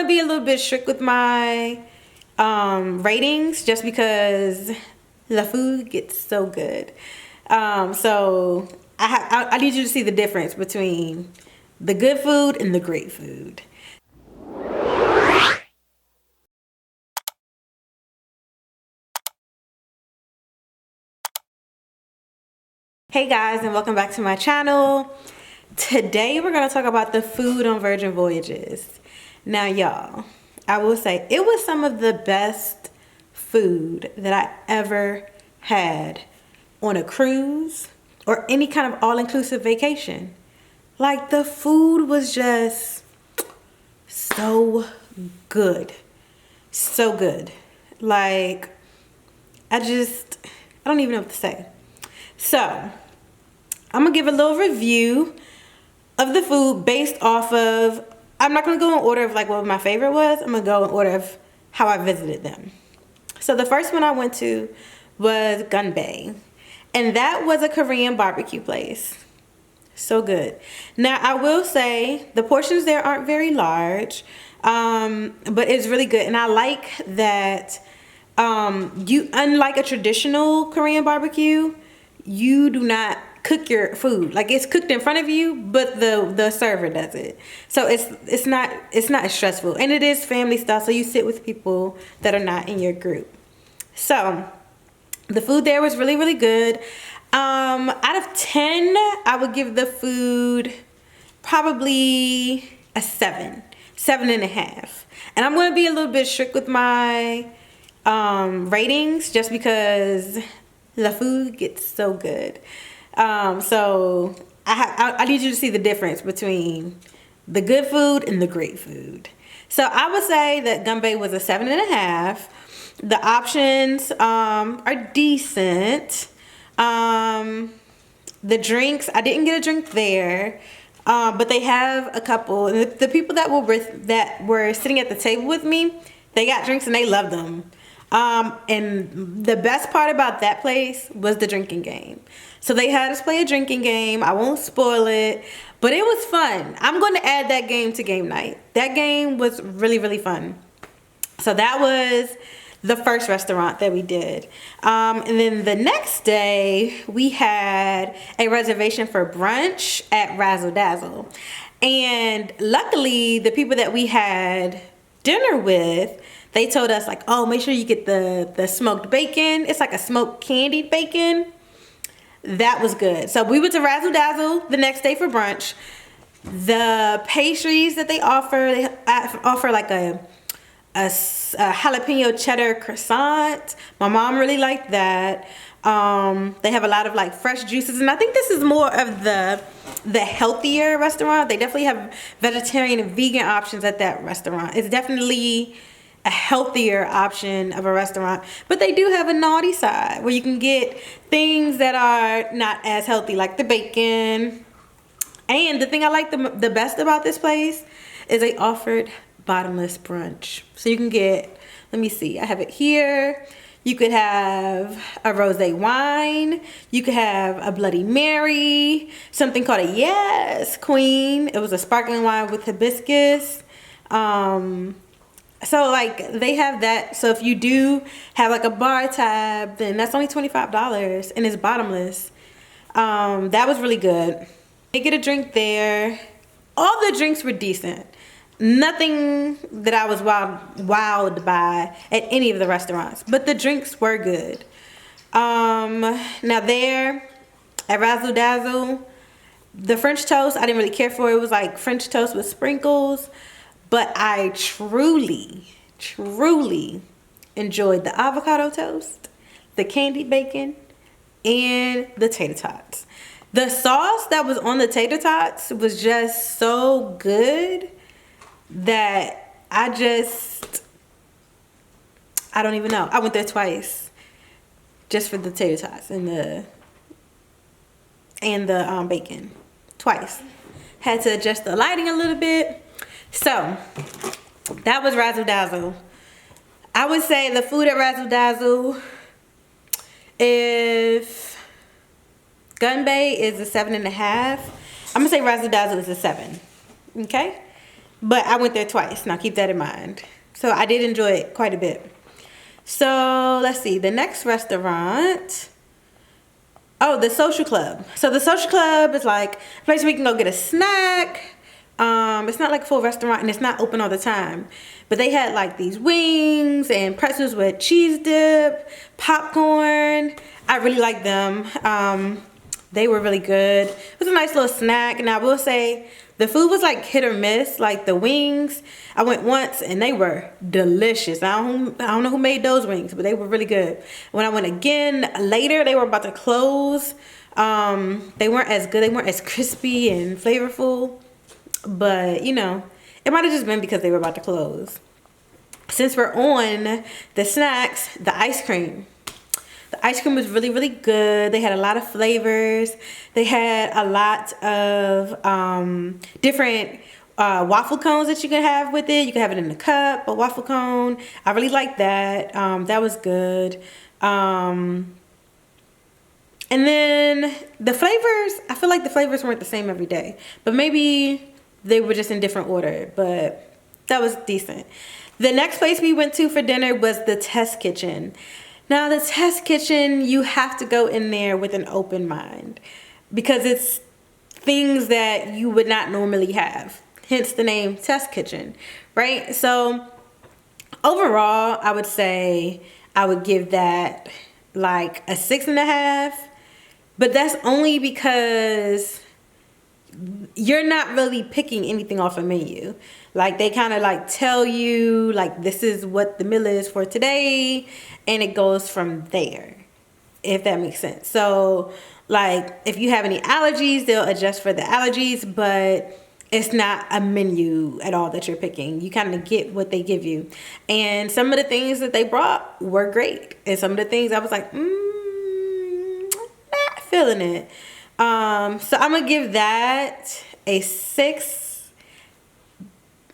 to be a little bit strict with my ratings just because the food gets so good. So I need you to see the difference between the good food and the great food. Hey guys, and welcome back to my channel. Today we're going to talk about the food on Virgin Voyages. Now y'all, I will say it was some of the best food that I ever had on a cruise or any kind of all-inclusive vacation. Like, the food was just so good. So good. Like, I don't even know what to say. So I'm gonna give a little review of the food based off of, I'm not gonna go in order of like what my favorite was. I'm gonna go in order of how I visited them. So the first one I went to was Gunbae, and that was a Korean barbecue place. So good. Now I will say the portions there aren't very large, but it's really good. And I like that unlike a traditional Korean barbecue, you do not cook your food. Like, it's cooked in front of you, but the server does it. So it's not as stressful, and it is family style, so you sit with people that are not in your group. So the food there was really, really good. Out of 10, I would give the food probably a 7.5. And I'm going to be a little bit strict with my ratings just because the food gets so good. So I need you to see the difference between the good food and the great food. So I would say that Gunbae was a 7.5. The options are decent. The drinks, I didn't get a drink there, but they have a couple. And the people that were sitting at the table with me, they got drinks and they loved them. And the best part about that place was the drinking game. So they had us play a drinking game. I won't spoil it, but it was fun. I'm going to add that game to game night. That game was really, really fun. So that was the first restaurant that we did. And then the next day we had a reservation for brunch at Razzle Dazzle. And luckily the people that we had dinner with, they told us like, oh, make sure you get the smoked bacon. It's like a smoked candied bacon. That was good. So we went to Razzle Dazzle the next day for brunch. The pastries that they offer like a jalapeno cheddar croissant. My mom really liked that. They have a lot of like fresh juices, and I think this is more of the healthier restaurant. They definitely have vegetarian and vegan options at that restaurant. It's definitely a healthier option of a restaurant, but they do have a naughty side where you can get things that are not as healthy, like the bacon. And the thing I like the best about this place is they offered bottomless brunch. So you can get, let me see, I have it here. You could have a rosé wine. You could have a Bloody Mary, something called a Yes Queen. It was a sparkling wine with hibiscus. So like they have that. So if you do have like a bar tab, then that's only $25 and it's bottomless. That was really good. They get a drink there. All the drinks were decent. Nothing that I was wowed by at any of the restaurants, but the drinks were good. Now there at Razzle Dazzle, the French toast I didn't really care for. It was like French toast with sprinkles, but I truly enjoyed the avocado toast, the candied bacon, and the tater tots. The sauce that was on the tater tots was just so good that I don't even know. I went there twice just for the tater tots and the bacon. Twice. Had to adjust the lighting a little bit. So that was Razzle Dazzle. I would say the food at Razzle Dazzle, if Gunbae is a 7.5, I'm gonna say Razzle Dazzle is a 7. Okay? But I went there twice. Now keep that in mind. So I did enjoy it quite a bit. So let's see. The next restaurant. Oh, the Social Club. So the Social Club is like a place where you can go get a snack. It's not like a full restaurant and it's not open all the time. But they had like these wings and pretzels with cheese dip, popcorn. I really liked them. They were really good. It was a nice little snack. And I will say the food was like hit or miss. Like the wings, I went once and they were delicious. I don't know who made those wings, but they were really good. When I went again later, they were about to close. They weren't as good. They weren't as crispy and flavorful. But, you know, it might have just been because they were about to close. Since we're on the snacks, the ice cream. The ice cream was really, really good. They had a lot of flavors. They had a lot of different waffle cones that you can have with it. You can have it in a cup, a waffle cone. I really liked that. That was good. And then the flavors, I feel like the flavors weren't the same every day. But maybe they were just in different order. But that was decent. The next place we went to for dinner was the Test Kitchen. Now, the Test Kitchen, you have to go in there with an open mind because it's things that you would not normally have. Hence the name Test Kitchen, right? So, overall, I would say I would give that like a 6.5. But that's only because you're not really picking anything off a menu. Like they kind of like tell you like this is what the meal is for today and it goes from there, if that makes sense. So like if you have any allergies, they'll adjust for the allergies, but it's not a menu at all that you're picking. You kind of get what they give you. And some of the things that they brought were great. And some of the things I was like, not feeling it. So I'm gonna give that a 6.5.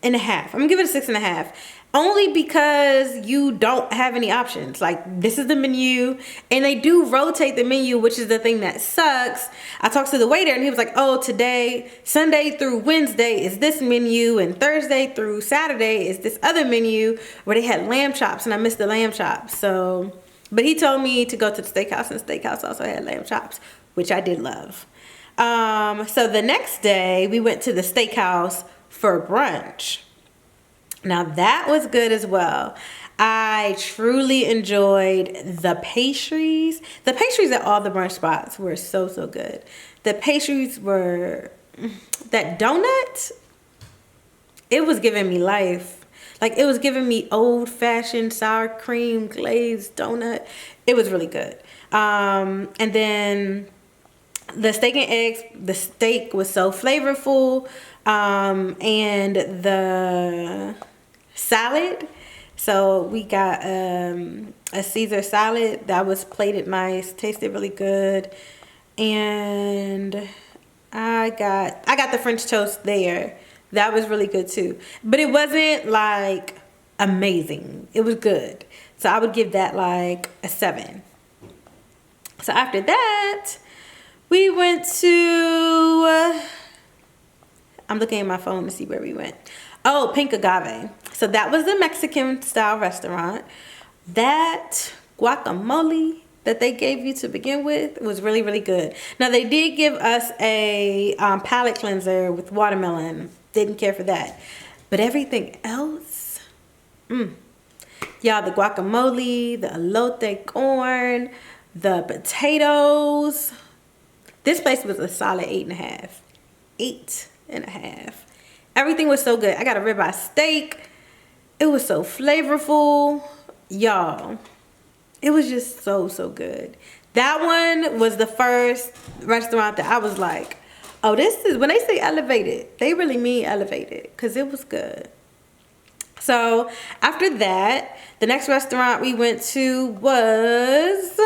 I'm gonna give it a 6.5. Only because you don't have any options. Like this is the menu and they do rotate the menu, which is the thing that sucks. I talked to the waiter and he was like, oh, today, Sunday through Wednesday is this menu and Thursday through Saturday is this other menu where they had lamb chops and I missed the lamb chops. So, but he told me to go to the steakhouse and steakhouse also had lamb chops, which I did love. So the next day we went to the steakhouse for brunch. Now that was good as well. I truly enjoyed the pastries. The pastries at all the brunch spots were so, so good. The pastries were, that donut, it was giving me life. Like it was giving me old fashioned sour cream glazed donut. It was really good. And then the steak and eggs, the steak was so flavorful. And the salad, so we got a Caesar salad that was plated nice, tasted really good, and I got the French toast there. That was really good too, but it wasn't like amazing. It was good, so I would give that like a 7. So after that we went to I'm looking at my phone to see where we went. Oh, Pink Agave. So that was the Mexican style restaurant. That guacamole that they gave you to begin with was really, really good. Now they did give us a palate cleanser with watermelon. Didn't care for that. But everything else, y'all, the guacamole, the elote corn, the potatoes. This place was a solid 8.5. 8.5. Everything was so good. I got a ribeye steak. It was so flavorful. Y'all, it was just so, so good. That one was the first restaurant that I was like, oh, this is, when they say elevated, they really mean elevated, because it was good. So after that, the next restaurant we went to was,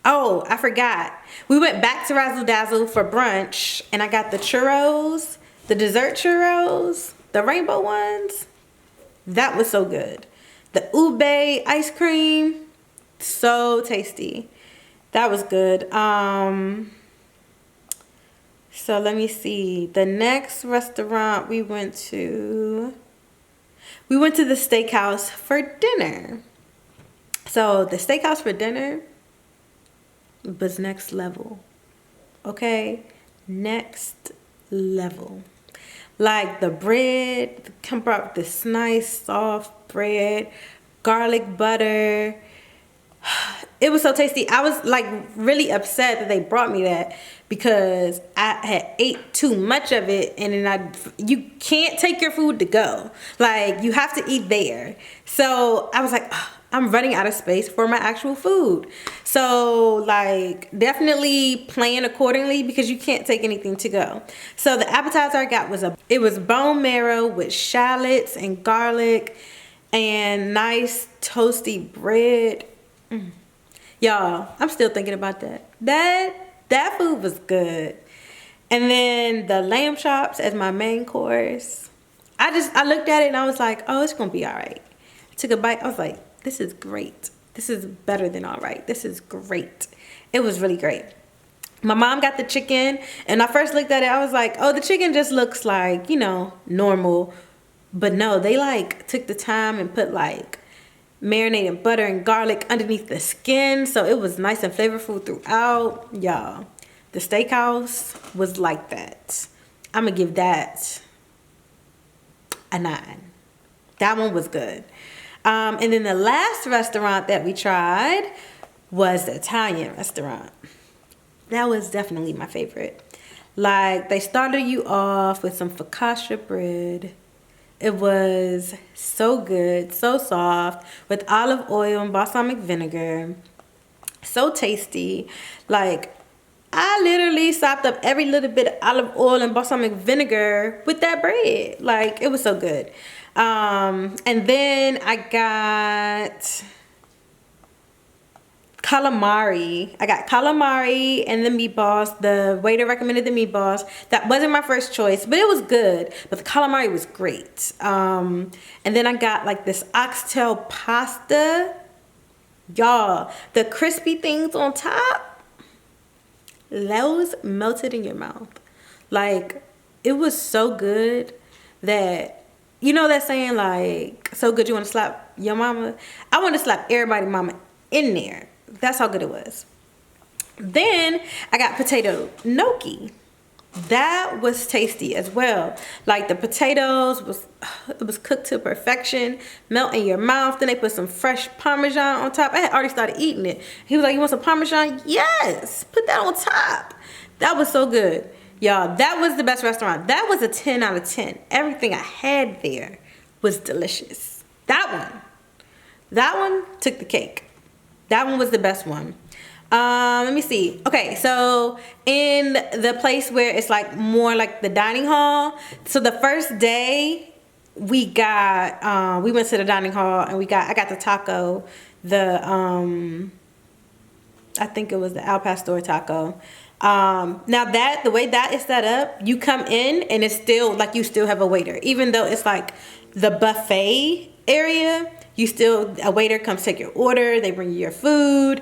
oh, I forgot. We went back to Razzle Dazzle for brunch, and I got the churros, the dessert churros, the rainbow ones. That was so good. The ube ice cream, so tasty. That was good. So let me see. The next restaurant we went to the steakhouse for dinner. So the steakhouse for dinner was next level. Okay? Next level. Like the bread, come brought this nice soft bread, garlic butter. It was so tasty. I was like really upset that they brought me that because I had ate too much of it, and then you can't take your food to go. Like you have to eat there. So I was like, oh, I'm running out of space for my actual food. So like definitely plan accordingly because you can't take anything to go. So the appetizer I got was bone marrow with shallots and garlic and nice toasty bread. Y'all, I'm still thinking about that. That food was good. And then the lamb chops as my main course. I looked at it and I was like, oh, it's gonna be all right. I took a bite. I was like, this is great. This is better than all right. This is great. It was really great. My mom got the chicken, and I first looked at it, I was like, oh, the chicken just looks like, you know, normal. But no, they like took the time and put like marinated butter and garlic underneath the skin, so it was nice and flavorful throughout. Y'all, the steakhouse was like that. I'm gonna give that a 9. That one was good. And then the last restaurant that we tried was the Italian restaurant. That was definitely my favorite. Like they started you off with some focaccia bread. It was so good, so soft, with olive oil and balsamic vinegar. So tasty. Like, I literally sopped up every little bit of olive oil and balsamic vinegar with that bread. Like, it was so good. And then I got calamari. I got calamari and the meatballs. The waiter recommended the meatballs. That wasn't my first choice, but it was good. But the calamari was great. And then I got like this oxtail pasta. Y'all, the crispy things on top, those melted in your mouth. Like, it was so good that, you know that saying like, so good you want to slap your mama? I want to slap everybody's mama in there. That's how good it was. Then I got potato gnocchi. That was tasty as well. Like the potatoes was cooked to perfection, melt in your mouth. Then they put some fresh Parmesan on top. I had already started eating it. He was like, you want some Parmesan? Yes, put that on top. That was so good. Y'all, that was the best restaurant. That was a 10 out of 10. Everything I had there was delicious. That one took the cake. That one was the best one. Let me see. Okay, so in the place where it's like more like the dining hall. So the first day we went to the dining hall and I got the taco, I think it was the al pastor taco. Now the way that is set up, you come in and it's still like you still have a waiter, even though it's like the buffet area. A waiter comes take your order. They bring you your food.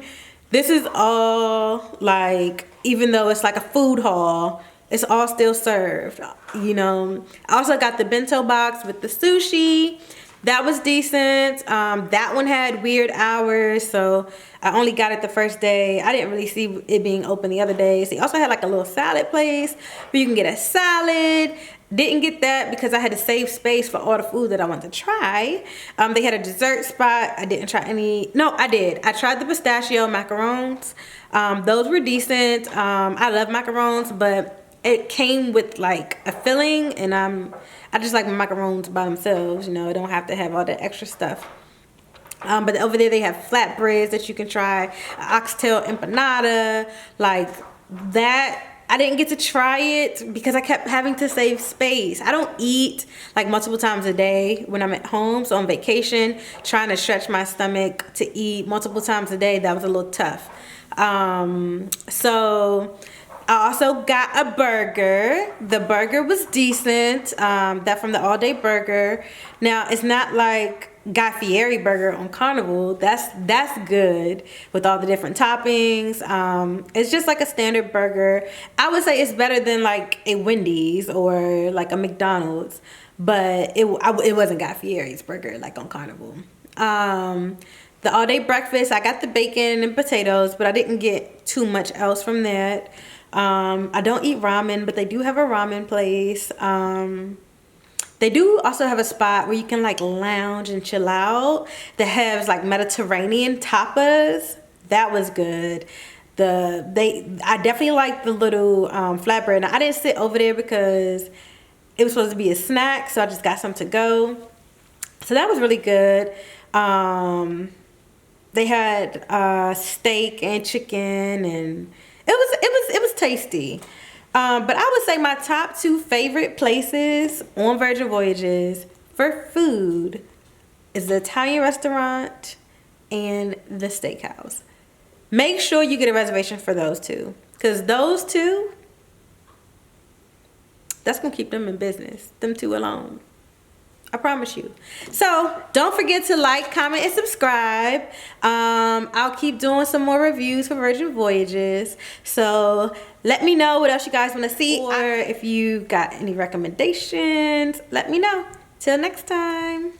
This is all like, even though it's like a food hall, it's all still served, you know. I also got the bento box with the sushi. That was decent. That one had weird hours, so I only got it the first day. I didn't really see it being open the other days. They also had like a little salad place where you can get a salad. Didn't get that because I had to save space for all the food that I wanted to try. They had a dessert spot. I didn't try any. No, I did. I tried the pistachio macarons. Those were decent. I love macarons, but it came with like a filling, and I just like my macarons by themselves. You know, I don't have to have all the extra stuff. But over there they have flatbreads that you can try, oxtail empanada, like that. I didn't get to try it because I kept having to save space. I don't eat like multiple times a day when I'm at home. So on vacation, trying to stretch my stomach to eat multiple times a day, that was a little tough. So I also got a burger. The burger was decent. That from the All Day Burger. Now, it's not like Guy Fieri burger on Carnival. That's good with all the different toppings. It's just like a standard burger. I would say it's better than like a Wendy's or like a McDonald's, but it wasn't Guy Fieri's burger like on Carnival. The all day breakfast, I got the bacon and potatoes, but I didn't get too much else from that. I don't eat ramen, but they do have a ramen place. They do also have a spot where you can like lounge and chill out that has like Mediterranean tapas. That was good. I definitely like the little flatbread. Now, I didn't sit over there because it was supposed to be a snack, so I just got some to go. So that was really good. They had steak and chicken, and it was tasty. But I would say my top 2 favorite places on Virgin Voyages for food is the Italian restaurant and the steakhouse. Make sure you get a reservation for those 2, because those 2, that's gonna keep them in business. Them 2 alone. I promise you. So don't forget to like, comment, and subscribe. I'll keep doing some more reviews for Virgin Voyages. So let me know what else you guys want to see, or if you got any recommendations, let me know. Till next time.